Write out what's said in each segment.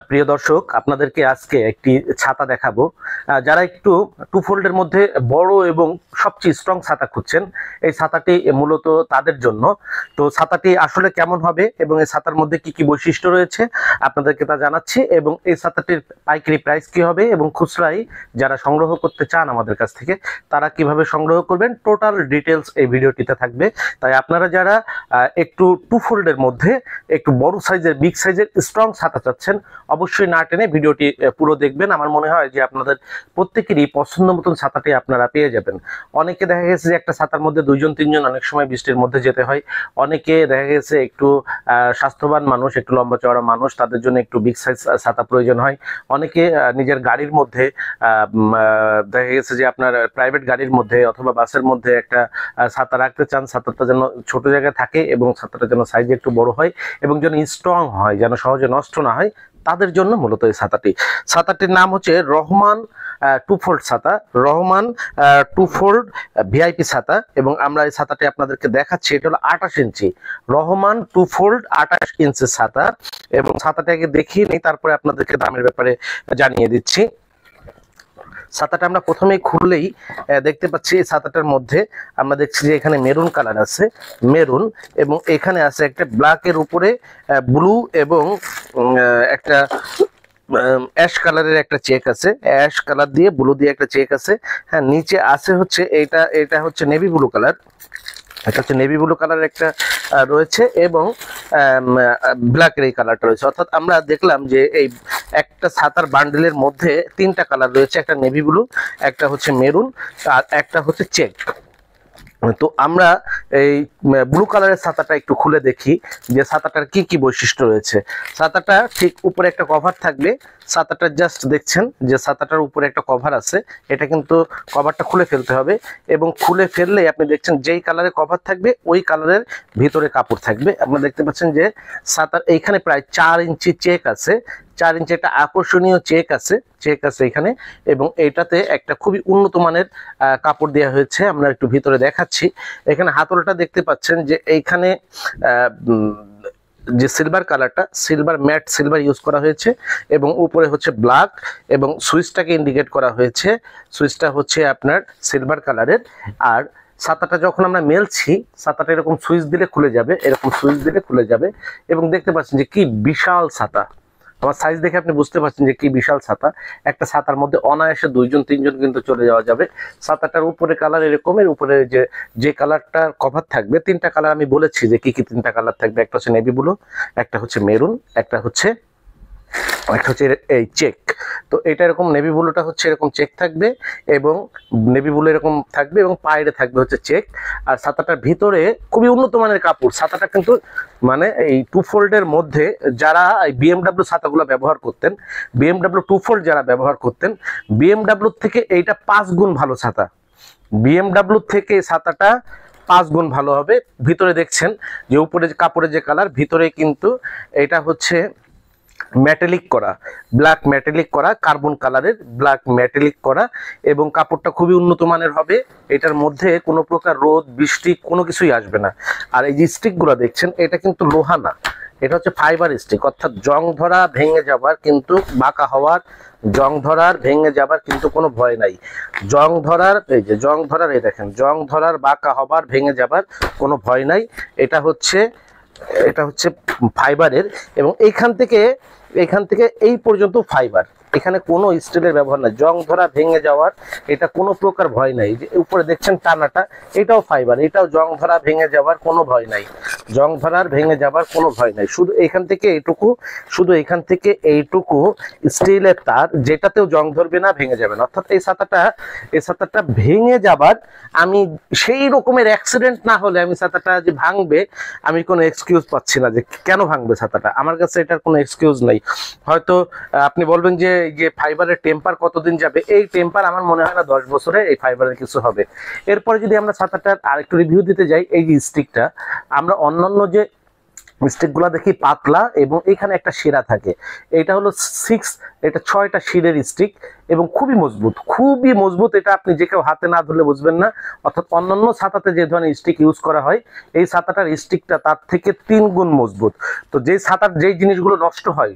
প্রিয় দর্শক, আপনাদেরকে আজকে একটি ছাতা দেখাবো। যারা একটু টু ফোল্ডের মধ্যে বড় এবং সবচেয়ে স্ট্রং ছাতা খুঁজছেন, এই ছাতাটি মূলত তাদের জন্য। তো ছাতাটি আসলে কেমন হবে এবং এই ছাতার মধ্যে কি কি বৈশিষ্ট্য রয়েছে আপনাদেরকে তা জানাচ্ছি, এবং এই ছাতাটির পাইকারি প্রাইস কি হবে এবং খুচরাই যারা সংগ্রহ করতে চান আমাদের কাছ থেকে তারা কিভাবে সংগ্রহ করবেন, টোটাল ডিটেলস এই ভিডিওটিতে থাকবে। তাই আপনারা যারা একটু টু ফোল্ডের মধ্যে একটু বড় সাইজের, বিগ সাইজের স্ট্রং ছাতা চাচ্ছেন, অবশ্যই না টেনে ভিডিওটি পুরো দেখবেন। আমার মনে হয় যে আপনাদের প্রত্যেকেরই পছন্দ মতন ছাতাটি আপনারা পেয়ে যাবেন। অনেকে দেখা গেছে যে একটা ছাতার মধ্যে দুইজন তিনজন অনেক সময় বৃষ্টির মধ্যে যেতে হয়। অনেকে দেখা গেছে একটু স্বাস্থ্যবান মানুষ, একটু লম্বা চওড়া মানুষ, তাদের জন্য একটু বিগ সাইজ ছাতা প্রয়োজন হয়। অনেকে নিজের গাড়ির মধ্যে দেখা গেছে যে আপনার প্রাইভেট গাড়ির মধ্যে অথবা বাসের মধ্যে একটা ছাতা রাখতে চান, ছাতাটা যেন ছোট জায়গায় থাকে এবং ছাতাটা যেন সাইজে একটু বড় হয় এবং যেন স্ট্রং হয়, যেন সহজে নষ্ট না হয়, তাদের জন্য মূলত এই ছাতাটির নাম হচ্ছে রহমান টু ফোল্ড ছাতা, রহমান টু ফোল্ড ভিআইপি ছাতা। এবং আমরা এই ছাতাটি আপনাদেরকে দেখাচ্ছি, এটা হলো 28 ইঞ্চি রহমান টু ফোল্ড 28 ইঞ্চি ছাতা। এবং ছাতাটাকে দেখিয়ে নিই, তারপরে আপনাদেরকে দামের ব্যাপারে জানিয়ে দিচ্ছি। ছাতাটা আমরা প্রথমেই খুললেই দেখতে পাচ্ছি এই ছাতাটার মধ্যে আমরা দেখছি যে এখানে মেরুন কালার আছে, মেরুন, এবং এখানে আছে একটা ব্ল্যাকের উপরে ব্লু এবং একটা অ্যাশ কালারের একটা চেক আছে, অ্যাশ কালার দিয়ে ব্লু দিয়ে একটা চেক আছে। হ্যাঁ, নিচে আছে হচ্ছে এটা হচ্ছে নেভি ব্লু কালার, এটা হচ্ছে নেভি ব্লু কালারের একটা রয়েছে এবং ব্ল্যাকের এই কালারটা রয়েছে। অর্থাৎ আমরা দেখলাম যে এই একটা ছাতার বান্ডেলের মধ্যে তিনটা কালার রয়েছে, একটা নেভি ব্লু, একটা হচ্ছে মেরুন, আর একটা হচ্ছে চেক। তো আমরা এই ব্লু কালারের ছাতাটা একটু খুলে দেখি যে ছাতাটার কি কি বৈশিষ্ট্য রয়েছে। ছাতাটা ঠিক উপরে একটা কভার থাকবে, ছাতাটা জাস্ট দেখছেন যে ছাতাটার উপরে একটা কভার আছে, এটা কিন্তু কভারটা খুলে ফেলতে হবে এবং খুলে ফেললে আপনি দেখছেন যেই কালারের কভার থাকবে ওই কালারের ভিতরে কাপড় থাকবে। আপনারা দেখতে পাচ্ছেন যে ছাতার এইখানে প্রায় 4 ইঞ্চি চেক আছে, 4 ইঞ্চি একটা আকর্ষণীয় চেক আছে এখানে, এবং এটাতে একটা খুবই উন্নত মানের কাপড় দেওয়া হয়েছে। আমরা একটু ভিতরে দেখাচ্ছি। এখানে হাতলটা দেখতে পাচ্ছেন যে এইখানে যে সিলভার কালারটা, সিলভার ম্যাট সিলভার ইউজ করা হয়েছে এবং উপরে হচ্ছে ব্ল্যাক, এবং সুইচটাকে ইন্ডিকেট করা হয়েছে, সুইচটা হচ্ছে আপনার সিলভার কালারের। আর ছাতাটা যখন আমরা মেলছি, ছাতাটা এরকম সুইচ দিলে খুলে যাবে, এরকম সুইচ দিলে খুলে যাবে। এবং দেখতে পাচ্ছেন যে কি বিশাল ছাতা, আমার সাইজ দেখে আপনি বুঝতে পারছেন যে কি বিশাল ছাতা। একটা ছাতার মধ্যে অনায়াসে দুইজন তিনজন কিন্তু চলে যাওয়া যাবে। ছাতাটার উপরে কালার এরকমের, উপরে যে কালারটার কভার থাকবে, তিনটা কালার আমি বলেছি যে কি কি তিনটা কালার থাকবে, একটা হচ্ছে নেভি ব্লু, একটা হচ্ছে মেরুন, একটা হচ্ছে এই চেক। তো এটা এরকম নেভি ব্লুটা হচ্ছে এরকম চেক থাকবে এবং নেভি ব্লু এরকম থাকবে এবং পায়েরে থাকবে হচ্ছে চেক। আর ছাতাটার ভিতরে খুবই উন্নত মানের কাপড়। ছাতাটা কিন্তু মানে এই টু ফোল্ডের মধ্যে যারা বিএমডাব্লিউ ছাতাগুলো ব্যবহার করতেন, বিএমডাব্লিউ টু ফোল্ড যারা ব্যবহার করতেন, বিএমডাব্লিউ থেকে এইটা 5 গুণ ভালো ছাতা, বিএমডাব্লিউ থেকে ছাতাটা 5 গুণ ভালো হবে। ভিতরে দেখছেন যে উপরে কাপড়ের যে কালার, ভিতরে কিন্তু এটা হচ্ছে মেটালিক করা, ব্ল্যাক মেটালিক করা, কার্বন কালারের ব্ল্যাক মেটালিক করা, এবং কাপড়টা খুবই উন্নত মানের হবে। এটার মধ্যে কোনো প্রকার রোদ বৃষ্টি কোনো কিছুই আসবে না। আর এই যে স্টিকগুলো দেখছেন, এটা কিন্তু লোহা না, এটা হচ্ছে ফাইবার স্টিক, অর্থাৎ জং ধরা ভেঙে যাবার কিন্তু বাঁকা হওয়ার, জং ধরার ভেঙে যাবার কিন্তু কোনো ভয় নাই। জং ধরার, এই যে জং ধরার, এই দেখেন জং ধরার বাঁকা হবার ভেঙে যাবার কোনো ভয় নাই। এটা হচ্ছে ফাইবারের, এবং এইখান থেকে এই পর্যন্ত ফাইবার, এখানে কোনো স্টিলের ব্যবহার নাই। জং ধরা ভেঙে যাওয়ার এটা কোনো প্রকার ভয় নাই। যে উপরে দেখছেন টানাটা, এটাও ফাইবার, এটাও জং ধরা ভেঙে যাওয়ার কোনো ভয় নাই, জং ধরার ভেঙে যাবার কোনো ভয় নাই। শুধু এখান থেকে এইটুকু স্টিলের তার, যেটাতেও জং ধরবে না, ভেঙে যাবে না। অর্থাৎ এই ছাতাটা ভেঙে যাবার, আমি সেই রকমের অ্যাক্সিডেন্ট না হলে আমি ছাতাটা যে ভাঙবে, আমি কোনো এক্সকিউজ পাচ্ছি না যে কেন ভাঙবে ছাতাটা। আমার কাছে এটার কোনো এক্সকিউজ নাই। হয়তো আপনি বলবেন যে ফাইবারের টেম্পার কতদিন যাবে, এই টেম্পার আমার মনে হয় না 10 বছরে এই ফাইবারের কিছু হবে। এরপরে যদি আমরা ছাতাটার আরেকটু রিভিউ দিতে যাই, এই যে স্টিকটা, আমরা অন্যান্য যে স্টিকগুলো দেখি পাতলা এবং এখানে একটা শিরা থাকে, এটা হলো 6টা শিরের স্টিক এবং খুবই মজবুত। এটা আপনি যে কেউ হাতে না ধরলে বুঝবেন না। অর্থাৎ অন্যান্য ছাতাতে যে ধরনের স্টিক ইউজ করা হয়, এই ছাতাটার স্টিকটা তার থেকে 3 গুণ মজবুত। তো যে ছাতার যেই জিনিসগুলো নষ্ট হয়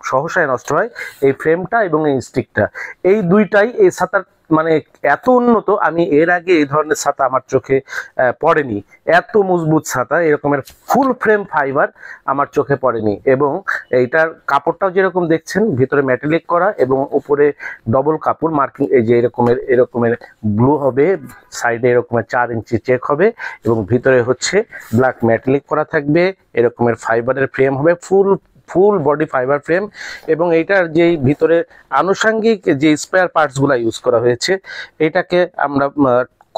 সহসায় নষ্ট হয় এই ফ্রেমটা এবং এই স্টিকটা, এই দুইটাই এই ছাতার মানে এত উন্নত, আমি এর আগে এই ধরনের ছাতা আমার চোখে পড়েনি। এত মজবুত ছাতা, এরকমের ফুল ফ্রেম ফাইবার আমার চোখে পড়েনি। এবং এইটার কাপড়টাও যেরকম দেখছেন ভিতরে মেটালিক করা এবং উপরে ডবল কাপড় মার্কিং, এই যে এরকমের ব্লু হবে, সাইডে এরকমের 4 ইঞ্চি চেক হবে এবং ভিতরে হচ্ছে ব্ল্যাক মেটালিক করা থাকবে। এরকমের ফাইবারের ফ্রেম হবে, ফুল বডি ফাইবার ফ্রেম। এবং এইটার যেই ভিতরে আনুষঙ্গিক যে স্পেয়ার পার্টসগুলো ইউজ করা হয়েছে, এটাকে আমরা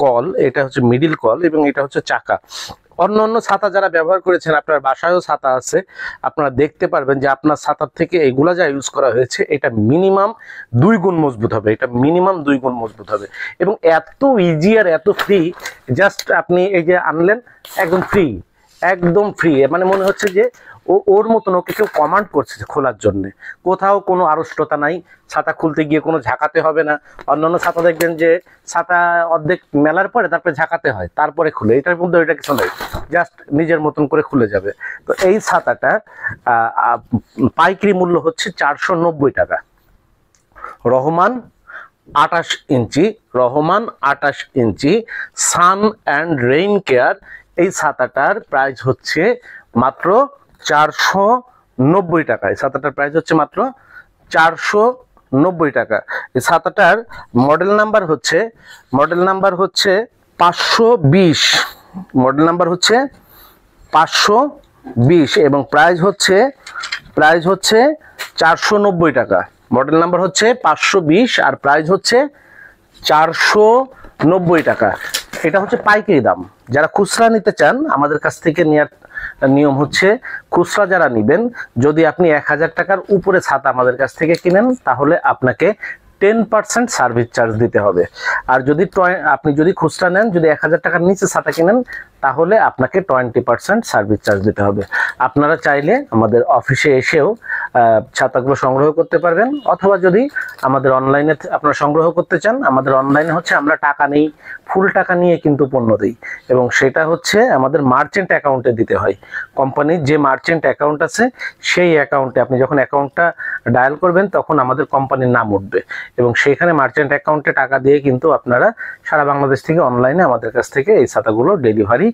কল, এটা হচ্ছে মিডিল কল এবং এটা হচ্ছে চাকা। অন্য ছাতা যারা ব্যবহার করেছেন, আপনার বাসায়ও ছাতা আছে, আপনারা দেখতে পারবেন যে আপনার ছাতার থেকে এগুলা যা ইউজ করা হয়েছে এটা মিনিমাম 2 গুণ মজবুত হবে, এটা মিনিমাম 2 গুণ মজবুত হবে। এবং এত ইজি আর এত ফ্রি, জাস্ট আপনি এই যে আনলেন একদম ফ্রি, একদম ফ্রি, মানে মনে হচ্ছে যে ওর মতন ওকে কেউ কমান্ড করছে খোলার জন্য। কোথাও কোনো আড়ষ্টতা নাই, ছাতা খুলতে গিয়ে কোনো ঝাঁকাতে হবে না। অন্যান্য ছাতা দেখবেন যে ছাতা অর্ধেক মেলার পরে তারপরে ঝাঁকাতে হয়, তারপরে খুলে, এটার মধ্যে ওইটা কিছু নেই, জাস্ট নিজের মতন করে খুলে যাবে। তো এই ছাতাটা পাইকারি মূল্য হচ্ছে 490 টাকা। রহমান 28 ইঞ্চি, রহমান 28 ইঞ্চি সান অ্যান্ড রেইন কেয়ার, এই ছাতাটার প্রাইস হচ্ছে মাত্র 490 টাকা। এই ছাতাটার প্রাইস হচ্ছে মাত্র 490 টাকা। এই ছাতাটার মডেল নাম্বার হচ্ছে 520, মডেল নাম্বার হচ্ছে 520 এবং প্রাইস হচ্ছে 490 টাকা। মডেল নাম্বার হচ্ছে 520 আর প্রাইস হচ্ছে 490 টাকা। এটা হচ্ছে পাইকারি দাম। যারা খুচরা নিতে চান আমাদের কাছ থেকে নেওয়ার নিয়ম হচ্ছে, খুচরা যারা নেবেন, যদি আপনি 1000 টাকার উপরে ছাতা আমাদের কাছ থেকে কিনেন তাহলে আপনাকে 10% সার্ভিস চার্জ দিতে হবে। আর আপনি যদি খুচরা নেন, যদি 1000 টাকার নিচে ছাতা কিনেন তাহলে আপনাকে 20% সার্ভিস চার্জ দিতে হবে। আপনারা চাইলে আমাদের অফিসে এসেও ছাতাগুলো সংগ্রহ করতে পারবেন, অথবা যদি আমাদের অনলাইনে আপনারা সংগ্রহ করতে চান, আমাদের অনলাইনে হচ্ছে আমরা টাকা নেই, ফুল টাকা নিয়ে কিন্তু পণ্য দিই এবং সেটা হচ্ছে আমাদের মার্চেন্ট অ্যাকাউন্টে দিতে হয়। কোম্পানির যে মার্চেন্ট অ্যাকাউন্ট আছে সেই অ্যাকাউন্টে আপনি যখন অ্যাকাউন্টটা ডায়াল করবেন তখন আমাদের কোম্পানির নাম উঠবে এবং সেখানে মার্চেন্ট অ্যাকাউন্টে টাকা দিয়ে কিন্তু আপনারা সারা বাংলাদেশ থেকে অনলাইনে আমাদের কাছ থেকে এই ছাতাগুলো ডেলিভারি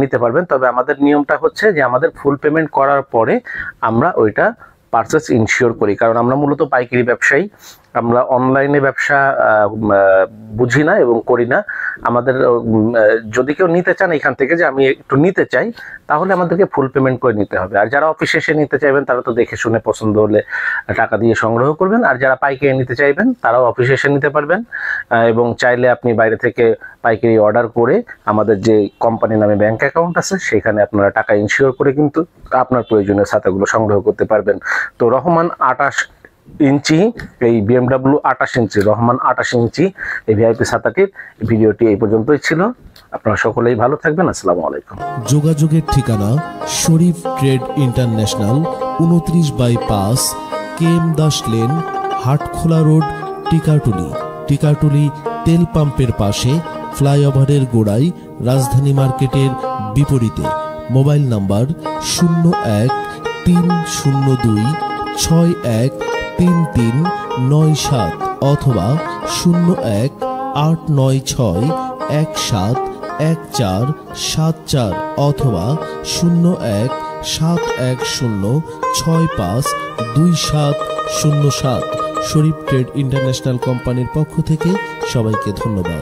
নিতে পারবেন। তবে আমাদের নিয়মটা হচ্ছে যে আমাদের ফুল পেমেন্ট করার পরে আমরা ওইটা পারচেস ইনশিওর করি, কারণ আমরা মূলত পাইকারি ব্যবসায়ী, আমরা অনলাইনে ব্যবসা বুঝি না এবং করি না। আমাদের যদি কেউ নিতে চান এখান থেকে যে আমি একটু নিতে চাই, তাহলে আমাদেরকে ফুল পেমেন্ট করে নিতে হবে। আর যারা অফিসে এসে নিতে চাইবেন তারা তো দেখে শুনে পছন্দ হলে টাকা দিয়ে সংগ্রহ করবেন, আর যারা পাইকারি নিতে চাইবেন তারাও অফিসে এসে নিতে পারবেন। এবং চাইলে আপনি বাইরে থেকে পাইকারি অর্ডার করে আমাদের যে কোম্পানি নামে ব্যাংক অ্যাকাউন্ট আছে সেখানে আপনারা টাকা ইনশিওর করে কিন্তু আপনার প্রয়োজনীয় ছাতাগুলো সংগ্রহ করতে পারবেন। তো রহমান 28 ইঞ্চি, এই BMW 28 ইঞ্চি, রহমান 28 ইঞ্চি এই ভিআইপি ছাতাটির ভিডিওটি এই পর্যন্তই ছিল। আপনারা সকলেই ভালো থাকবেন। আসসালামু আলাইকুম। যোগাযোগের ঠিকানা Sharif trade international, 29/5 KM Das lane, Hatkhola road, Tikatuli তেল পাম্পের পাশে, ফ্লাইওভারের গোড়ায়, রাজধানী মার্কেটের বিপরীতে। মোবাইল নাম্বার 01-302-613397 অথবা 01-896-171474 অথবা 01-710652707। শরীফ ট্রেড ইন্টারন্যাশনাল কোম্পানির পক্ষ থেকে সবাইকে ধন্যবাদ।